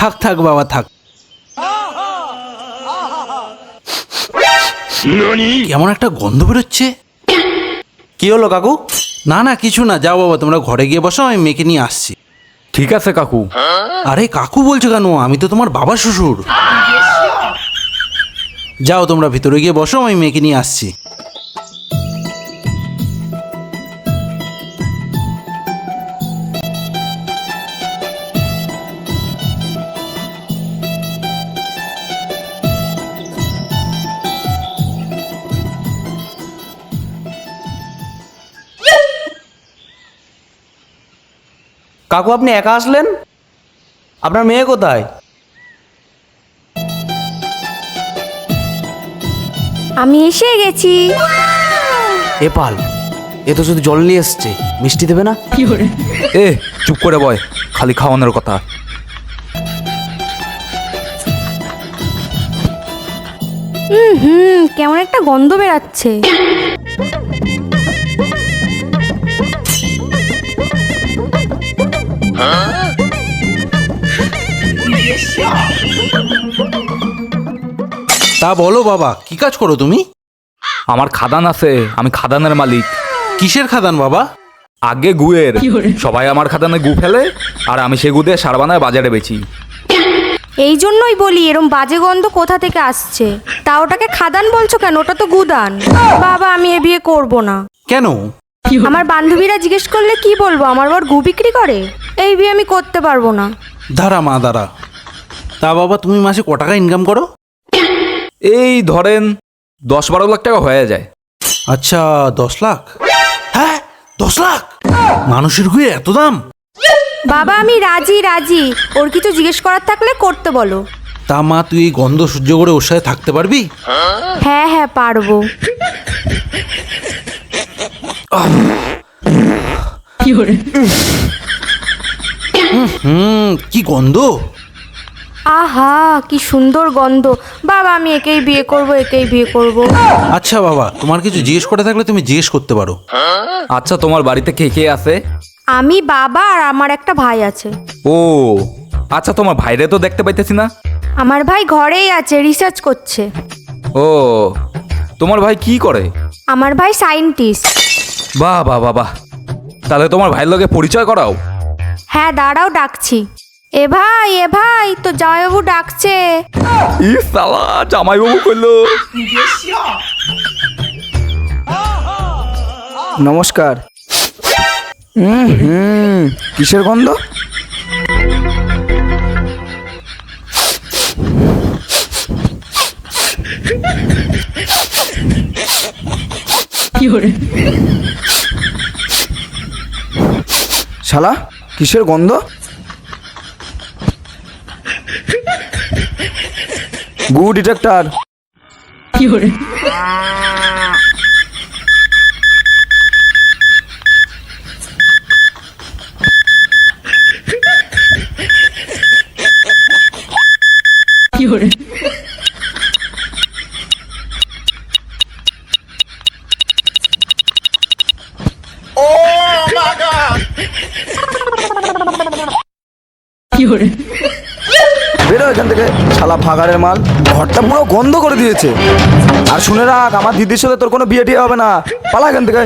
থাক থাক বাবা থাক। কেমন একটা গন্ধ বেরোচ্ছে। কি হলো কাকু? না না কিছু না, যাও বাবা তোমরা ঘরে গিয়ে বসো, আমি মেয়েকে নিয়ে আসছি। ঠিক আছে কাকু। আরে কাকু বলছো কেন? আমি তো তোমার বাবা শ্বশুর। যাও তোমরা ভিতরে গিয়ে বসো, আমি মেয়েকে নিয়ে আসছি। কাকু আপনি একা আসলেন? আপনার মেয়ে কোথায়? আমি এসে গেছি। এ পাল, এ তো শুধু জল নিয়ে এসছে, মিষ্টি দেবে না? এ চুপ করে বয়, খালি খাওয়ানোর কথা। কেমন একটা গন্ধ বেরাচ্ছে। তা বলো বাবা, কি কাজ করো তুমি? আমার খাদান আছে, আমি খাদানের মালিক। কিসের খাদান বাবা? আগে গুয়ের। সবাই আমার খাদানে গু ফেলে, আর আমি সে গু দিয়ে সার বানায় বাজারে বেচি। এই জন্যই বলি এরম বাজে গন্ধ কোথা থেকে আসছে। তা ওটাকে খাদান বলছো কেন? ওটা তো গুদান। বাবা আমি এ বিয়ে করব না। কেন? আমার বান্ধবীরা জিজ্ঞেস করলে কি বলবো? আমার বর গু বিক্রি করে? এই বিয়ে আমি করতে পারবো না। দাঁড়া মা দাঁড়া। তা বাবা তুমি মাসে ক টাকা ইনকাম করো? এই ধরেন 10-12 লাখ টাকা হয়ে যায়। আচ্ছা 10 লাখ? হ্যাঁ 10 লাখ? মানুষের গুয়ে এত দাম? বাবা আমি রাজি রাজি। ওর কিছু জিজ্ঞেস করার থাকলে করতে বলো। তা মা তুই এই গন্ধ সহ্য করে ওর সাথে থাকতে পারবি? হ্যাঁ হ্যাঁ পারবো। কি গন্ধ! আহা কি সুন্দর গন্ধ। বাবা আমি একেই বিয়ে করব, একেই বিয়ে করব। আচ্ছা বাবা, তোমার কিছু জিজ্ঞেস করে থাকলে তুমি জিজ্ঞেস করতে পারো। আচ্ছা তোমার বাড়িতে কে কে আছে? আমি, বাবা আর আমার একটা ভাই আছে। ও আচ্ছা, তোমার ভাইরে তো দেখতে পাইতেছি না। আমার ভাই ঘরেই আছে, রিসার্চ করছে। ও তোমার ভাই কি করে? আমার ভাই সায়েন্টিস্ট। বাহ বাহ বাহ বাহ, তাহলে তোমার ভাইয়ের লগে পরিচয় করাও। হ্যাঁ দাঁড়াও ডাকছি। এ ভাই তো জামাইবাবু ডাকছে। ই সালা, জামাইবাবু কইলো। নমস্কার। কিসের গন্ধ? শালা কিসের গন্ধ? গু ডিটেক্টর। বেরো এখান থেকে শালা ভাগাড়ের মাল। ঘরটা পুরো গন্ধ করে দিয়েছে। আর শুনে রাখ, আমার দিদির সাথে তোর কোনো বিয়ে টিয়ে হবে না। পালা এখান থেকে।